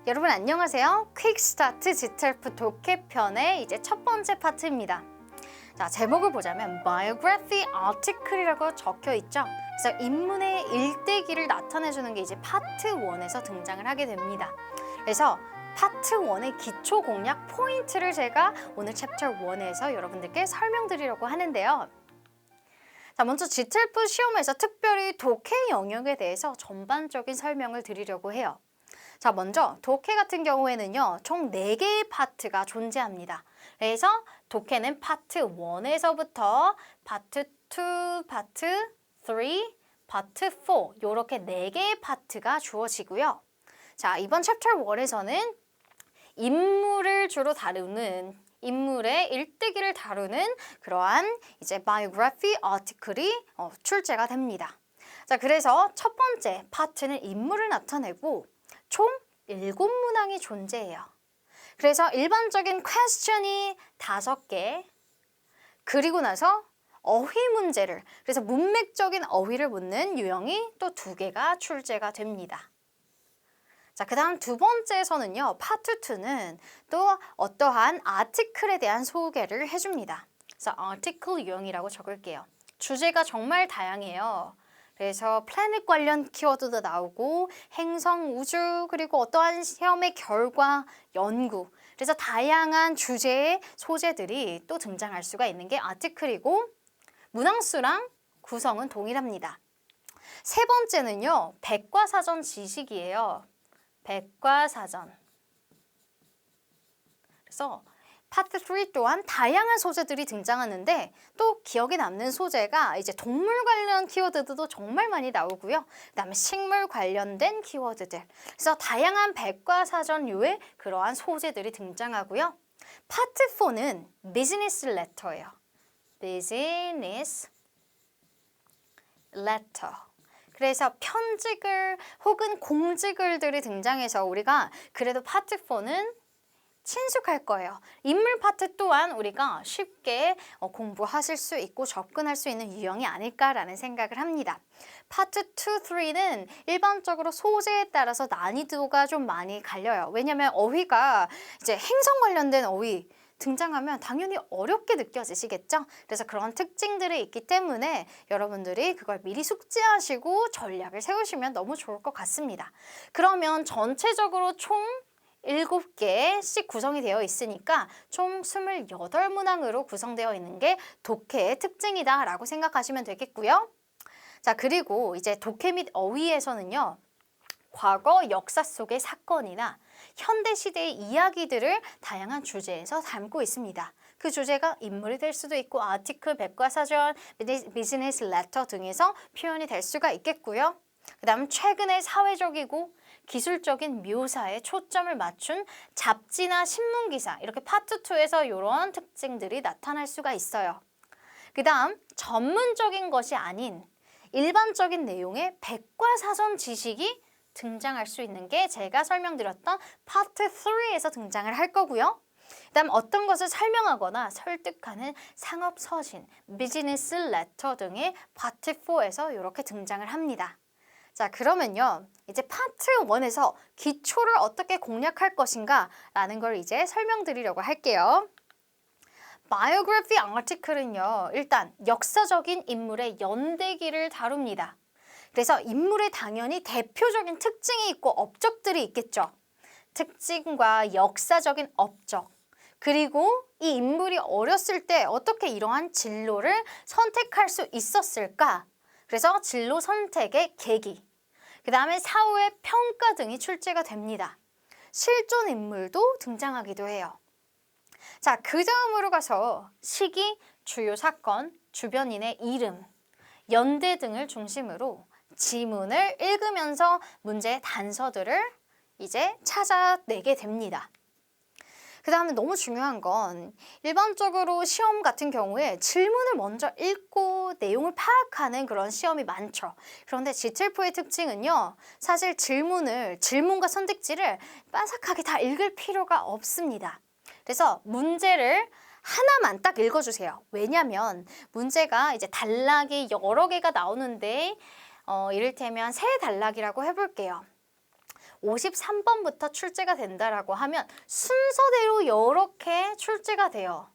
여러분 안녕하세요. 퀵스타트 GTLF 독해편의 이제 첫 번째 파트입니다. 자, 제목을 보자면 biography article이라고 적혀 있죠. 그래서 인문의 일대기를 나타내주는 게 이제 파트 1에서 등장을 하게 됩니다. 그래서 파트 1의 기초 공략 포인트를 제가 오늘 챕터 1에서 여러분들께 설명드리려고 하는데요. 자, 먼저 GTLF 시험에서 특별히 독해 영역에 대해서 전반적인 설명을 드리려고 해요. 자, 먼저 독해 같은 경우에는요, 총 4개의 파트가 존재합니다. 그래서 독해는 파트 1에서부터 파트 2, 파트 3, 파트 4 이렇게 4개의 파트가 주어지고요. 자, 이번 챕터 1에서는 인물을 주로 다루는 인물의 일대기를 다루는 그러한 이제 biography article이 출제가 됩니다. 자, 그래서 첫 번째 파트는 인물을 나타내고 총 7문항이 존재해요. 그래서 일반적인 퀘스천이 5개, 그리고 나서 어휘 문제를, 그래서 문맥적인 어휘를 묻는 유형이 또 2개가 출제가 됩니다. 자, 그 다음 두 번째에서는요, 파트 2는 또 어떠한 아티클에 대한 소개를 해줍니다. 그래서 아티클 유형이라고 적을게요. 주제가 정말 다양해요. 그래서 플래닛 관련 키워드도 나오고 행성, 우주, 그리고 어떠한 시험의 결과, 연구, 그래서 다양한 주제의 소재들이 또 등장할 수가 있는 게 아티클이고 문항수랑 구성은 동일합니다. 세 번째는요, 백과사전 지식이에요. 백과사전. 그래서 파트 3 또한 다양한 소재들이 등장하는데 또 기억에 남는 소재가 이제 동물 관련 키워드도 정말 많이 나오고요. 그다음에 식물 관련된 키워드들. 그래서 다양한 백과사전류의 그러한 소재들이 등장하고요. 파트 4는 비즈니스 레터예요. 비즈니스 레터. 그래서 편지글 혹은 공지글들이 등장해서 우리가 그래도 파트 4는 친숙할 거예요. 인물 파트 또한 우리가 쉽게 공부하실 수 있고 접근할 수 있는 유형이 아닐까라는 생각을 합니다. 파트 2, 3는 일반적으로 소재에 따라서 난이도가 좀 많이 갈려요. 왜냐하면 어휘가 이제 행성 관련된 어휘 등장하면 당연히 어렵게 느껴지시겠죠? 그래서 그런 특징들이 있기 때문에 여러분들이 그걸 미리 숙지하시고 전략을 세우시면 너무 좋을 것 같습니다. 그러면 전체적으로 총 7개씩 구성이 되어 있으니까 총 28문항으로 구성되어 있는 게 독해의 특징이다 라고 생각하시면 되겠고요. 자, 그리고 이제 독해 및 어휘에서는요, 과거 역사 속의 사건이나 현대 시대의 이야기들을 다양한 주제에서 담고 있습니다. 그 주제가 인물이 될 수도 있고 아티클, 백과사전, 비즈니스 레터 등에서 표현이 될 수가 있겠고요. 그 다음 최근의 사회적이고 기술적인 묘사에 초점을 맞춘 잡지나 신문기사, 이렇게 파트 2에서 이런 특징들이 나타날 수가 있어요. 그 다음 전문적인 것이 아닌 일반적인 내용의 백과사전 지식이 등장할 수 있는 게 제가 설명드렸던 파트 3에서 등장을 할 거고요. 그 다음 어떤 것을 설명하거나 설득하는 상업서신, 비즈니스 레터 등의 파트 4에서 이렇게 등장을 합니다. 자, 그러면요, 이제 파트 1에서 기초를 어떻게 공략할 것인가 라는 걸 이제 설명드리려고 할게요. biography article은요, 일단 역사적인 인물의 연대기를 다룹니다. 그래서 인물에 당연히 대표적인 특징이 있고 업적들이 있겠죠. 특징과 역사적인 업적, 그리고 이 인물이 어렸을 때 어떻게 이러한 진로를 선택할 수 있었을까? 그래서 진로 선택의 계기, 그 다음에 사후의 평가 등이 출제가 됩니다. 실존 인물도 등장하기도 해요. 자, 그 다음으로 가서 시기, 주요 사건, 주변인의 이름, 연대 등을 중심으로 지문을 읽으면서 문제의 단서들을 이제 찾아내게 됩니다. 그 다음에 너무 중요한 건 일반적으로 시험 같은 경우에 질문을 먼저 읽고 내용을 파악하는 그런 시험이 많죠. 그런데 GTLF의 특징은요, 사실 질문과 선택지를 빠삭하게 다 읽을 필요가 없습니다. 그래서 문제를 하나만 딱 읽어주세요. 왜냐면 문제가 이제 단락이 여러 개가 나오는데 이를테면 세 단락이라고 해볼게요. 53번부터 출제가 된다라고 하면 순서대로 이렇게 출제가 돼요.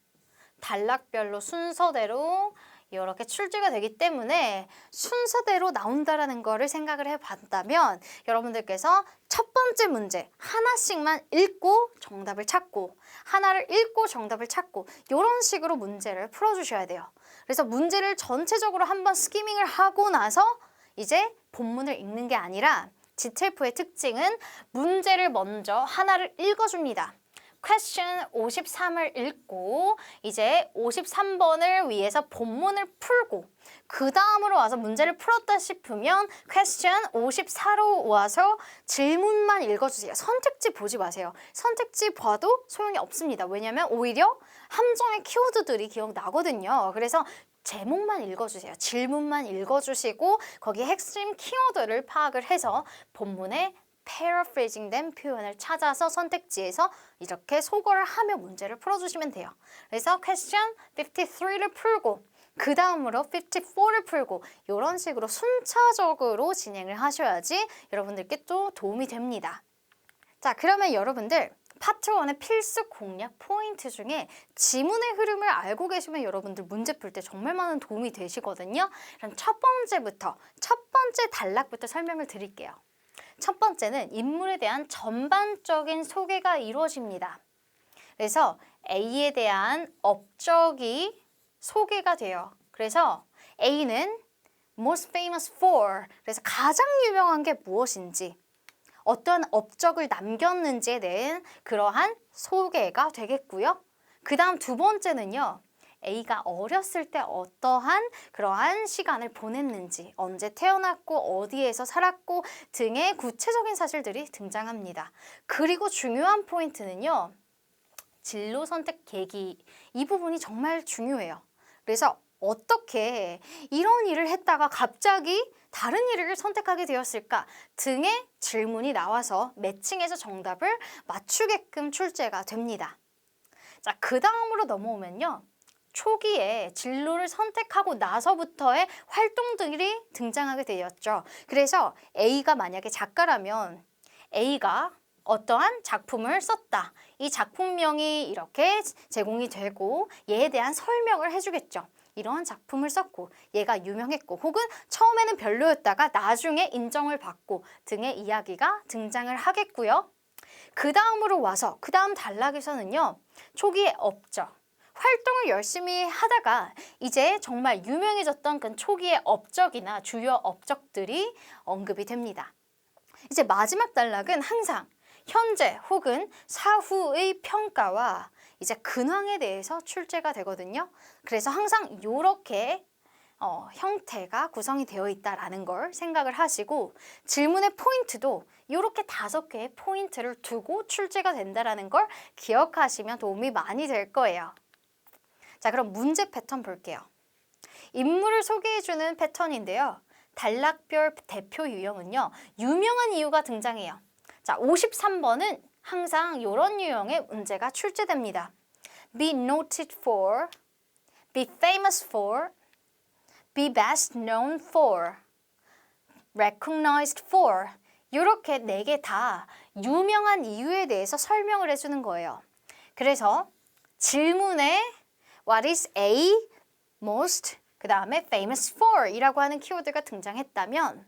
단락별로 순서대로 이렇게 출제가 되기 때문에 순서대로 나온다라는 거를 생각을 해봤다면 여러분들께서 첫 번째 문제 하나씩만 읽고 정답을 찾고 하나를 읽고 정답을 찾고 이런 식으로 문제를 풀어주셔야 돼요. 그래서 문제를 전체적으로 한번 스키밍을 하고 나서 이제 본문을 읽는 게 아니라 지텔프의 특징은 문제를 먼저 하나를 읽어줍니다. Question 53을 읽고 이제 53번을 위해서 본문을 풀고 그 다음으로 와서 문제를 풀었다 싶으면 Question 54로 와서 질문만 읽어주세요. 선택지 보지 마세요. 선택지 봐도 소용이 없습니다. 왜냐하면 오히려 함정의 키워드들이 기억나거든요. 그래서 제목만 읽어주세요. 질문만 읽어주시고 거기에 핵심 키워드를 파악을 해서 본문에 paraphrasing 된 표현을 찾아서 선택지에서 이렇게 소거를 하며 문제를 풀어주시면 돼요. 그래서 question 53를 풀고 그 다음으로 54를 풀고 이런 식으로 순차적으로 진행을 하셔야지 여러분들께 또 도움이 됩니다. 자, 그러면 여러분들 파트 1의 필수 공략 포인트 중에 지문의 흐름을 알고 계시면 여러분들 문제 풀 때 정말 많은 도움이 되시거든요. 그럼 첫 번째 단락부터 설명을 드릴게요. 첫 번째는 인물에 대한 전반적인 소개가 이루어집니다. 그래서 A에 대한 업적이 소개가 돼요. 그래서 A는 most famous for, 그래서 가장 유명한 게 무엇인지 어떤 업적을 남겼는지에 대한 그러한 소개가 되겠고요. 그 다음 두 번째는요. A가 어렸을 때 어떠한 그러한 시간을 보냈는지, 언제 태어났고 어디에서 살았고 등의 구체적인 사실들이 등장합니다. 그리고 중요한 포인트는요. 진로 선택 계기, 이 부분이 정말 중요해요. 그래서 어떻게 이런 일을 했다가 갑자기 다른 일을 선택하게 되었을까 등의 질문이 나와서 매칭해서 정답을 맞추게끔 출제가 됩니다. 자, 그 다음으로 넘어오면요. 초기에 진로를 선택하고 나서부터의 활동들이 등장하게 되었죠. 그래서 A가 만약에 작가라면 A가 어떠한 작품을 썼다. 이 작품명이 이렇게 제공이 되고 얘에 대한 설명을 해주겠죠. 이런 작품을 썼고 얘가 유명했고 혹은 처음에는 별로였다가 나중에 인정을 받고 등의 이야기가 등장을 하겠고요. 그 다음으로 와서 그 다음 단락에서는요. 초기의 업적, 활동을 열심히 하다가 이제 정말 유명해졌던 그 초기의 업적이나 주요 업적들이 언급이 됩니다. 이제 마지막 단락은 항상 현재 혹은 사후의 평가와 이제 근황에 대해서 출제가 되거든요. 그래서 항상 이렇게 형태가 구성이 되어 있다라는 걸 생각을 하시고 질문의 포인트도 이렇게 5개의 포인트를 두고 출제가 된다라는 걸 기억하시면 도움이 많이 될 거예요. 자, 그럼 문제 패턴 볼게요. 인물을 소개해주는 패턴인데요. 단락별 대표 유형은요. 유명한 이유가 등장해요. 자, 53번은 항상 이런 유형의 문제가 출제됩니다. Be noted for, be famous for, be best known for, recognized for 이렇게 4개 다 유명한 이유에 대해서 설명을 해주는 거예요. 그래서 질문에 What is A most 그 다음에 famous for 이라고 하는 키워드가 등장했다면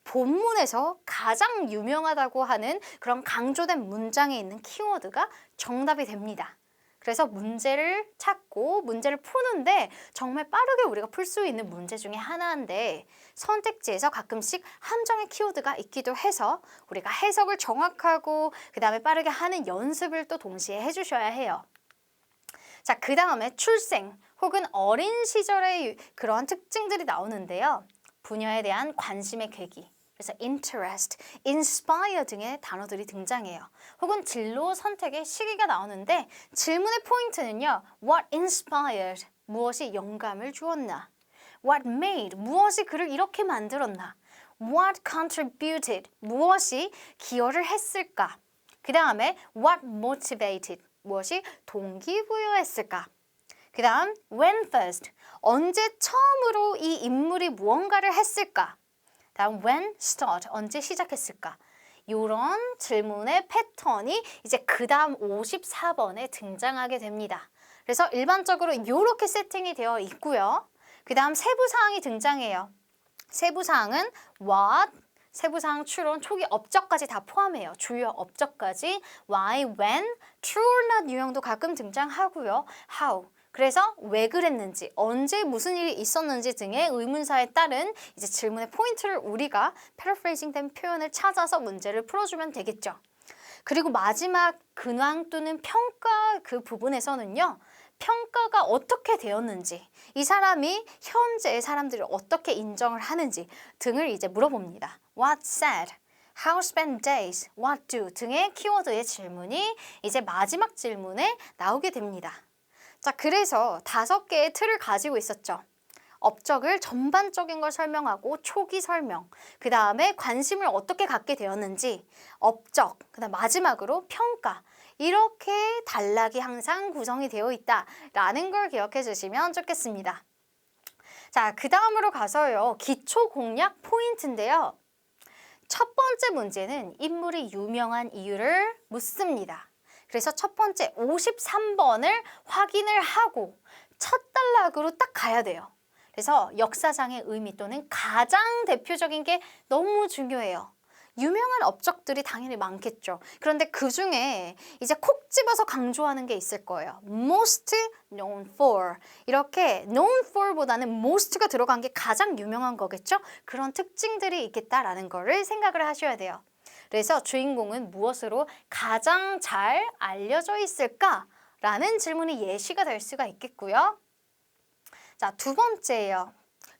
본문에서 가장 유명하다고 하는 그런 강조된 문장에 있는 키워드가 정답이 됩니다. 그래서 문제를 찾고 문제를 푸는데 정말 빠르게 우리가 풀 수 있는 문제 중에 하나인데 선택지에서 가끔씩 함정의 키워드가 있기도 해서 우리가 해석을 정확하고 그 다음에 빠르게 하는 연습을 또 동시에 해주셔야 해요. 자, 그 다음에 출생 혹은 어린 시절의 그런 특징들이 나오는데요. 분야에 대한 관심의 계기, 그래서 interest, inspire 등의 단어들이 등장해요. 혹은 진로 선택의 시기가 나오는데 질문의 포인트는요. What inspired, 무엇이 영감을 주었나? What made, 무엇이 그를 이렇게 만들었나? What contributed, 무엇이 기여를 했을까? 그 다음에 what motivated, 무엇이 동기부여했을까? 그 다음 when first, 언제 처음으로 이 인물이 무언가를 했을까? 다음 when start, 언제 시작했을까? 이런 질문의 패턴이 이제 그 다음 54번에 등장하게 됩니다. 그래서 일반적으로 이렇게 세팅이 되어 있고요. 그 다음 세부사항이 등장해요. 세부사항은 what, 세부사항 추론, 초기 업적까지 다 포함해요. 주요 업적까지 why, when, true or not 유형도 가끔 등장하고요. how, 그래서 왜 그랬는지, 언제 무슨 일이 있었는지 등의 의문사에 따른 이제 질문의 포인트를 우리가 패러프레이징 된 표현을 찾아서 문제를 풀어주면 되겠죠. 그리고 마지막 근황 또는 평가 그 부분에서는요. 평가가 어떻게 되었는지, 이 사람이 현재 사람들을 어떻게 인정을 하는지 등을 이제 물어봅니다. What said? How spent days? What do? 등의 키워드의 질문이 이제 마지막 질문에 나오게 됩니다. 자, 그래서 5개의 틀을 가지고 있었죠. 업적을 전반적인 걸 설명하고 초기 설명, 그 다음에 관심을 어떻게 갖게 되었는지, 업적, 그 다음 마지막으로 평가, 이렇게 단락이 항상 구성이 되어 있다라는 걸 기억해 주시면 좋겠습니다. 자, 그 다음으로 가서요. 기초 공략 포인트인데요. 첫 번째 문제는 인물이 유명한 이유를 묻습니다. 그래서 첫 번째 53번을 확인을 하고 첫 단락으로 딱 가야 돼요. 그래서 역사상의 의미 또는 가장 대표적인 게 너무 중요해요. 유명한 업적들이 당연히 많겠죠. 그런데 그 중에 이제 콕 집어서 강조하는 게 있을 거예요. most known for. 이렇게 known for보다는 most가 들어간 게 가장 유명한 거겠죠? 그런 특징들이 있겠다라는 거를 생각을 하셔야 돼요. 그래서 주인공은 무엇으로 가장 잘 알려져 있을까라는 질문이 예시가 될 수가 있겠고요. 자, 두 번째예요.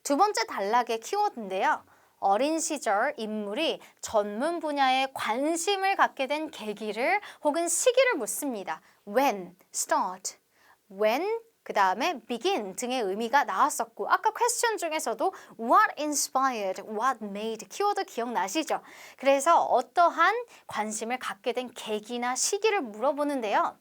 두 번째 단락의 키워드인데요. 어린 시절 인물이 전문 분야에 관심을 갖게 된 계기를 혹은 시기를 묻습니다. When, start, when, 그 다음에 begin 등의 의미가 나왔었고 아까 퀘스천 중에서도 what inspired, what made 키워드 기억나시죠? 그래서 어떠한 관심을 갖게 된 계기나 시기를 물어보는데요.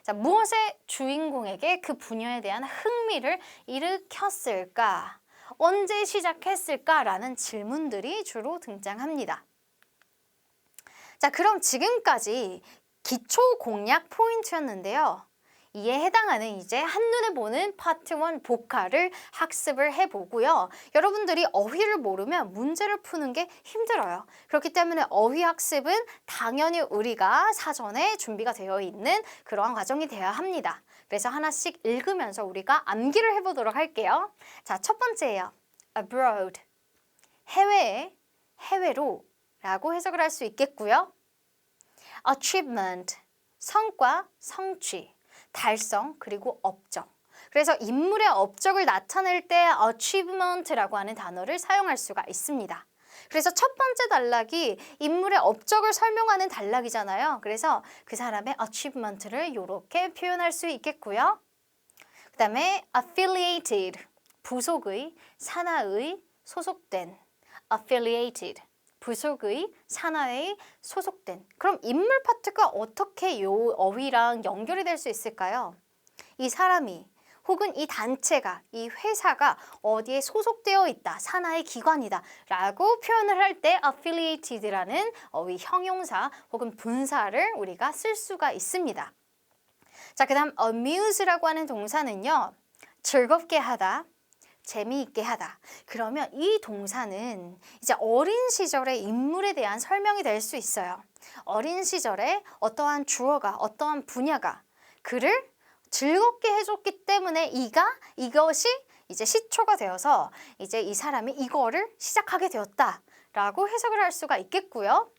자, 무엇에 주인공에게 그 분야에 대한 흥미를 일으켰을까? 언제 시작했을까라는 질문들이 주로 등장합니다. 자, 그럼 지금까지 기초 공략 포인트였는데요. 이에 해당하는 이제 한눈에 보는 파트 1 보카를 학습을 해보고요. 여러분들이 어휘를 모르면 문제를 푸는 게 힘들어요. 그렇기 때문에 어휘 학습은 당연히 우리가 사전에 준비가 되어 있는 그러한 과정이 되어야 합니다. 그래서 하나씩 읽으면서 우리가 암기를 해보도록 할게요. 자, 첫 번째예요. abroad, 해외에, 해외로 라고 해석을 할 수 있겠고요. achievement, 성과, 성취, 달성, 그리고 업적. 그래서 인물의 업적을 나타낼 때 achievement라고 하는 단어를 사용할 수가 있습니다. 그래서 첫 번째 단락이 인물의 업적을 설명하는 단락이잖아요. 그래서 그 사람의 achievement를 이렇게 표현할 수 있겠고요. 그 다음에 affiliated, 부속의, 산하의, 소속된, affiliated, 부속의, 산하에 소속된. 그럼 인물 파트가 어떻게 요 어휘랑 연결이 될 수 있을까요? 이 사람이 혹은 이 단체가, 이 회사가 어디에 소속되어 있다, 산하의 기관이다 라고 표현을 할 때 affiliated라는 어휘 형용사 혹은 분사를 우리가 쓸 수가 있습니다. 자, 그 다음 amuse라고 하는 동사는요. 즐겁게 하다, 재미있게 하다. 그러면 이 동사는 이제 어린 시절의 인물에 대한 설명이 될 수 있어요. 어린 시절에 어떠한 주어가, 어떠한 분야가 그를 즐겁게 해줬기 때문에 이것이 이제 시초가 되어서 이제 이 사람이 이거를 시작하게 되었다라고 해석을 할 수가 있겠고요.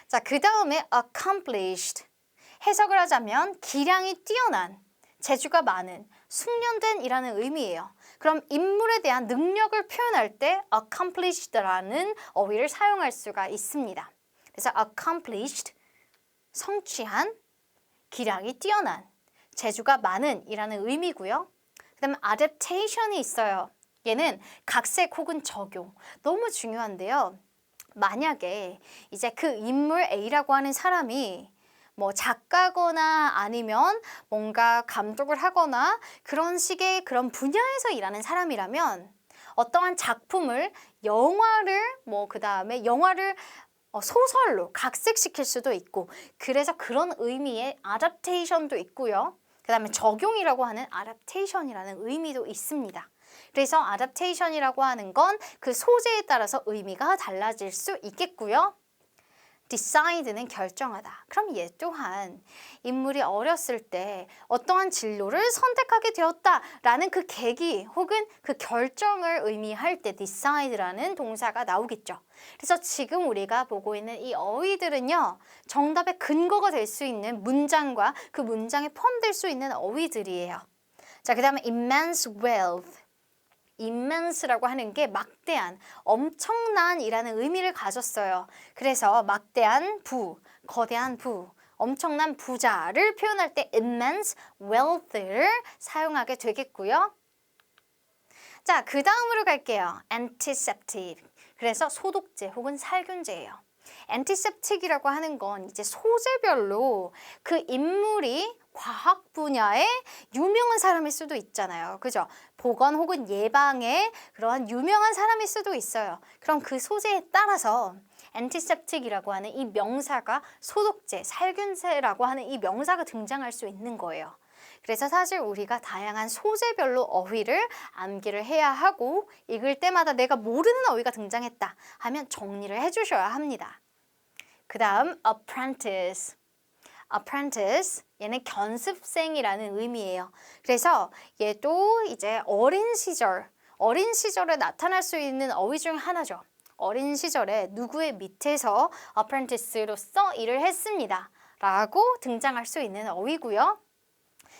자, 그 다음에 accomplished. 해석을 하자면 기량이 뛰어난, 재주가 많은, 숙련된 이라는 의미예요. 그럼 인물에 대한 능력을 표현할 때 accomplished라는 어휘를 사용할 수가 있습니다. 그래서 accomplished, 성취한, 기량이 뛰어난, 재주가 많은 이라는 의미고요. 그 다음에 adaptation이 있어요. 얘는 각색 혹은 적용. 너무 중요한데요. 만약에 이제 그 인물 A라고 하는 사람이 뭐 작가거나 아니면 뭔가 감독을 하거나 그런 식의 그런 분야에서 일하는 사람이라면 어떠한 작품을 영화를 그 다음에 영화를 소설로 각색시킬 수도 있고 그래서 그런 의미의 adaptation도 있고요. 그 다음에 적용이라고 하는 adaptation이라는 의미도 있습니다. 그래서 adaptation이라고 하는 건 그 소재에 따라서 의미가 달라질 수 있겠고요. decide는 결정하다. 그럼 얘 또한 인물이 어렸을 때 어떠한 진로를 선택하게 되었다라는 그 계기 혹은 그 결정을 의미할 때 decide라는 동사가 나오겠죠. 그래서 지금 우리가 보고 있는 이 어휘들은요. 정답의 근거가 될 수 있는 문장과 그 문장에 포함될 수 있는 어휘들이에요. 자, 그 다음에 immense wealth. immense라고 하는 게 막대한, 엄청난이라는 의미를 가졌어요. 그래서 막대한 부, 거대한 부, 엄청난 부자를 표현할 때 immense wealth를 사용하게 되겠고요. 자, 그 다음으로 갈게요. antiseptic. 그래서 소독제 혹은 살균제예요. antiseptic이라고 하는 건 이제 소재별로 그 인물이 과학 분야에 유명한 사람일 수도 있잖아요. 그죠? 보건 혹은 예방에 그러한 유명한 사람일 수도 있어요. 그럼 그 소재에 따라서 antiseptic이라고 하는 이 명사가 소독제, 살균제라고 하는 이 명사가 등장할 수 있는 거예요. 그래서 사실 우리가 다양한 소재별로 어휘를 암기를 해야 하고 읽을 때마다 내가 모르는 어휘가 등장했다 하면 정리를 해주셔야 합니다. 그 다음 apprentice. apprentice 얘는 견습생이라는 의미예요. 그래서 얘도 이제 어린 시절에 나타날 수 있는 어휘 중 하나죠. 어린 시절에 누구의 밑에서 apprentice로서 일을 했습니다. 라고 등장할 수 있는 어휘고요.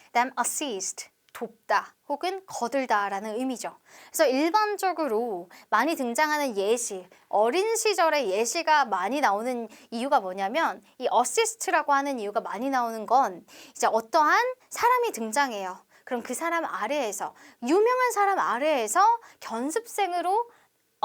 그다음 assist, 돕다 혹은 거들다 라는 의미죠. 그래서 일반적으로 많이 등장하는 예시, 어린 시절에 예시가 많이 나오는 이유가 뭐냐면 이 assist라고 하는 이유가 많이 나오는 건 이제 어떠한 사람이 등장해요. 그럼 그 사람 아래에서, 유명한 사람 아래에서 견습생으로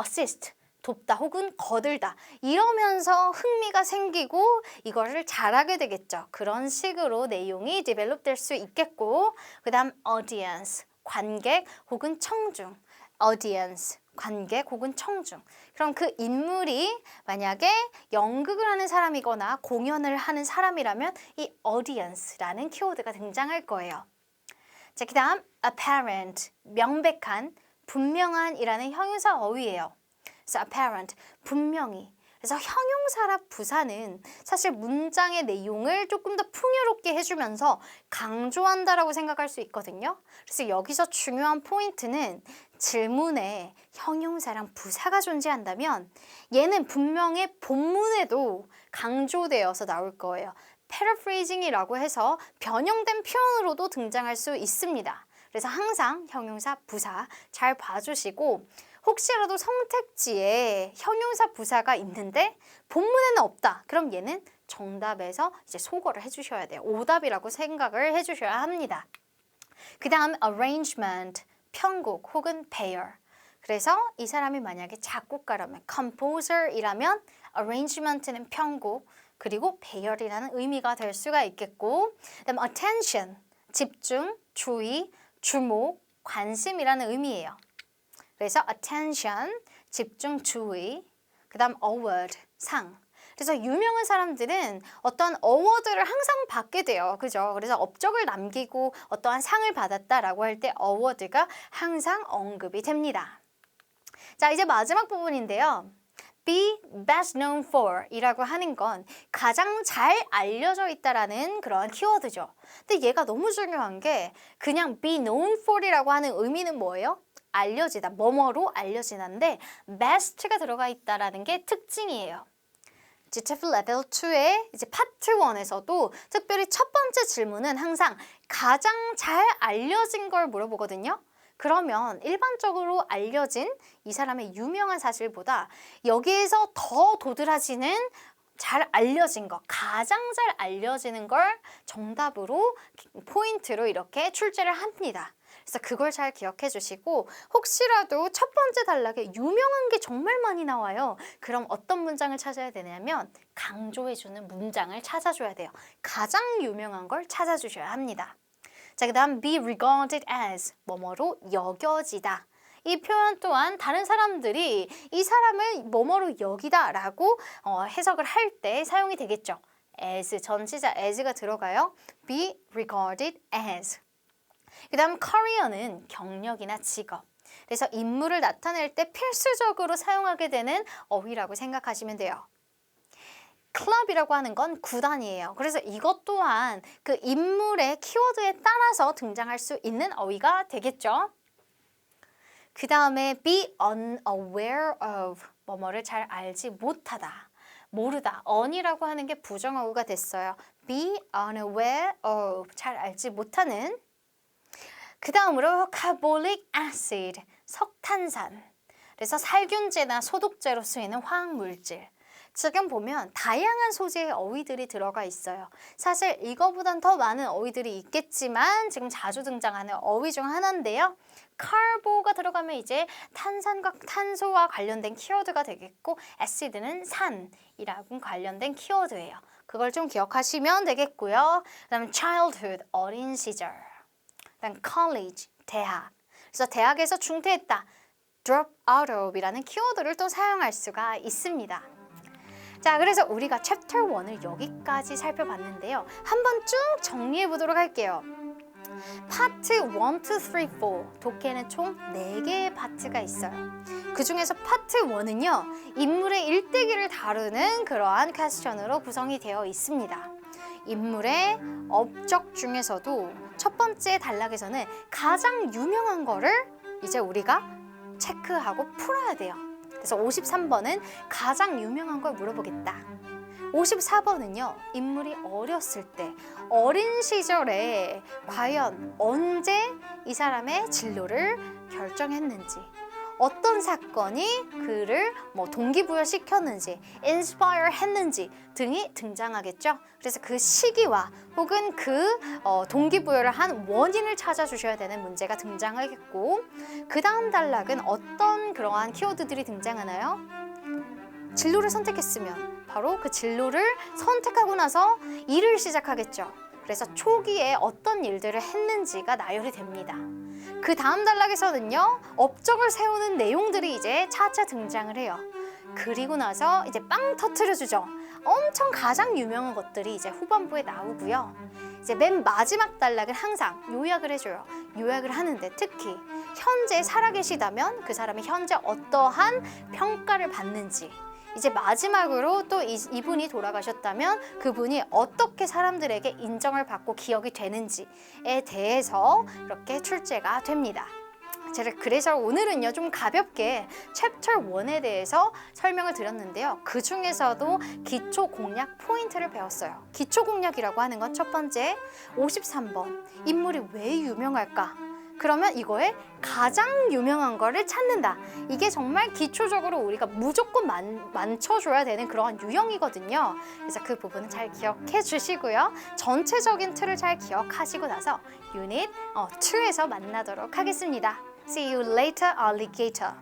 assist, 돕다 혹은 거들다 이러면서 흥미가 생기고 이거를 잘하게 되겠죠. 그런 식으로 내용이 디벨롭 될 수 있겠고 그 다음 audience, 관객 혹은 청중 audience, 관객 혹은 청중 그럼 그 인물이 만약에 연극을 하는 사람이거나 공연을 하는 사람이라면 이 audience라는 키워드가 등장할 거예요. 자, 그 다음 apparent, 명백한, 분명한 이라는 형용사 어휘예요. 그래서 apparent, 분명히. 그래서 형용사라 부사는 사실 문장의 내용을 조금 더 풍요롭게 해주면서 강조한다라고 생각할 수 있거든요. 그래서 여기서 중요한 포인트는 질문에 형용사랑 부사가 존재한다면 얘는 분명히 본문에도 강조되어서 나올 거예요. paraphrasing이라고 해서 변형된 표현으로도 등장할 수 있습니다. 그래서 항상 형용사, 부사 잘 봐주시고 혹시라도 선택지에 형용사 부사가 있는데 본문에는 없다. 그럼 얘는 정답에서 이제 소거를 해주셔야 돼요. 오답이라고 생각을 해주셔야 합니다. 그 다음 arrangement, 편곡 혹은 pair. 그래서 이 사람이 만약에 작곡가라면 composer이라면 arrangement는 편곡 그리고 pair이라는 의미가 될 수가 있겠고 그 다음 attention, 집중, 주의, 주목, 관심이라는 의미예요. 그래서 attention, 집중, 주의, 그 다음 award, 상. 그래서 유명한 사람들은 어떤 어워드를 항상 받게 돼요. 그죠? 그래서 업적을 남기고 어떠한 상을 받았다라고 할 때 어워드가 항상 언급이 됩니다. 자, 이제 마지막 부분인데요. be best known for 이라고 하는 건 가장 잘 알려져 있다라는 그런 키워드죠. 근데 얘가 너무 중요한 게 그냥 be known for 이라고 하는 의미는 뭐예요? 알려지다, 뭐뭐로 알려지는데 best가 들어가 있다라는 게 특징이에요. GTOEFL 레벨 2의 이제 파트 1에서도 특별히 첫 번째 질문은 항상 가장 잘 알려진 걸 물어보거든요. 그러면 일반적으로 알려진 이 사람의 유명한 사실보다 여기에서 더 도드라지는 잘 알려진 거, 가장 잘 알려지는 걸 정답으로 포인트로 이렇게 출제를 합니다. 그래서 그걸 잘 기억해 주시고 혹시라도 첫 번째 단락에 유명한 게 정말 많이 나와요. 그럼 어떤 문장을 찾아야 되냐면 강조해주는 문장을 찾아줘야 돼요. 가장 유명한 걸 찾아주셔야 합니다. 자, 그 다음 be regarded as 뭐뭐로 여겨지다. 이 표현 또한 다른 사람들이 이 사람을 뭐뭐로 여기다 라고 해석을 할 때 사용이 되겠죠. as, 전치사 as가 들어가요. be regarded as. 그 다음 career는 경력이나 직업. 그래서 인물을 나타낼 때 필수적으로 사용하게 되는 어휘라고 생각하시면 돼요. 클럽이라고 하는 건 구단이에요. 그래서 이것 또한 그 인물의 키워드에 따라서 등장할 수 있는 어휘가 되겠죠. 그 다음에 be unaware of, 뭐뭐를 잘 알지 못하다, 모르다. un이라고 하는 게 부정어구가 됐어요. be unaware of, 잘 알지 못하는. 그 다음으로 carbolic acid, 석탄산. 그래서 살균제나 소독제로 쓰이는 화학물질. 지금 보면 다양한 소재의 어휘들이 들어가 있어요. 사실 이거보단 더 많은 어휘들이 있겠지만 지금 자주 등장하는 어휘 중 하나인데요. carbo가 들어가면 이제 탄산과 탄소와 관련된 키워드가 되겠고 acid는 산이라고 관련된 키워드예요. 그걸 좀 기억하시면 되겠고요. 그다음 childhood, 어린 시절. 그다음 college, 대학. 그래서 대학에서 중퇴했다, drop out of이라는 키워드를 또 사용할 수가 있습니다. 자, 그래서 우리가 챕터 1을 여기까지 살펴봤는데요. 한번 쭉 정리해 보도록 할게요. 파트 1, 2, 3, 4. 독해는 총 4개의 파트가 있어요. 그 중에서 파트 1은요. 인물의 일대기를 다루는 그러한 퀘스천으로 구성이 되어 있습니다. 인물의 업적 중에서도 첫 번째 단락에서는 가장 유명한 거를 이제 우리가 체크하고 풀어야 돼요. 그래서 53번은 가장 유명한 걸 물어보겠다. 54번은요. 인물이 어렸을 때, 어린 시절에 과연 언제 이 사람의 진로를 결정했는지, 어떤 사건이 그를 동기부여시켰는지, inspire 했는지 등이 등장하겠죠. 그래서 그 시기와 혹은 그 동기부여를 한 원인을 찾아주셔야 되는 문제가 등장하겠고, 그 다음 단락은 어떤 그러한 키워드들이 등장하나요? 진로를 선택했으면 바로 그 진로를 선택하고 나서 일을 시작하겠죠. 그래서 초기에 어떤 일들을 했는지가 나열이 됩니다. 그 다음 단락에서는요, 업적을 세우는 내용들이 이제 차차 등장을 해요. 그리고 나서 이제 빵 터트려주죠. 엄청 가장 유명한 것들이 이제 후반부에 나오고요. 이제 맨 마지막 단락은 항상 요약을 해줘요. 요약을 하는데 특히 현재 살아계시다면 그 사람이 현재 어떠한 평가를 받는지, 이제 마지막으로 또 이분이 돌아가셨다면 그분이 어떻게 사람들에게 인정을 받고 기억이 되는지에 대해서 이렇게 출제가 됩니다. 그래서 오늘은요 좀 가볍게 챕터 1에 대해서 설명을 드렸는데요. 그 중에서도 기초 공략 포인트를 배웠어요. 기초 공략이라고 하는 건 첫 번째 53번 인물이 왜 유명할까? 그러면 이거에 가장 유명한 거를 찾는다. 이게 정말 기초적으로 우리가 무조건 만쳐줘야 되는 그런 유형이거든요. 그래서 그 부분은 잘 기억해 주시고요. 전체적인 틀을 잘 기억하시고 나서 유닛 2에서 만나도록 하겠습니다. See you later, alligator.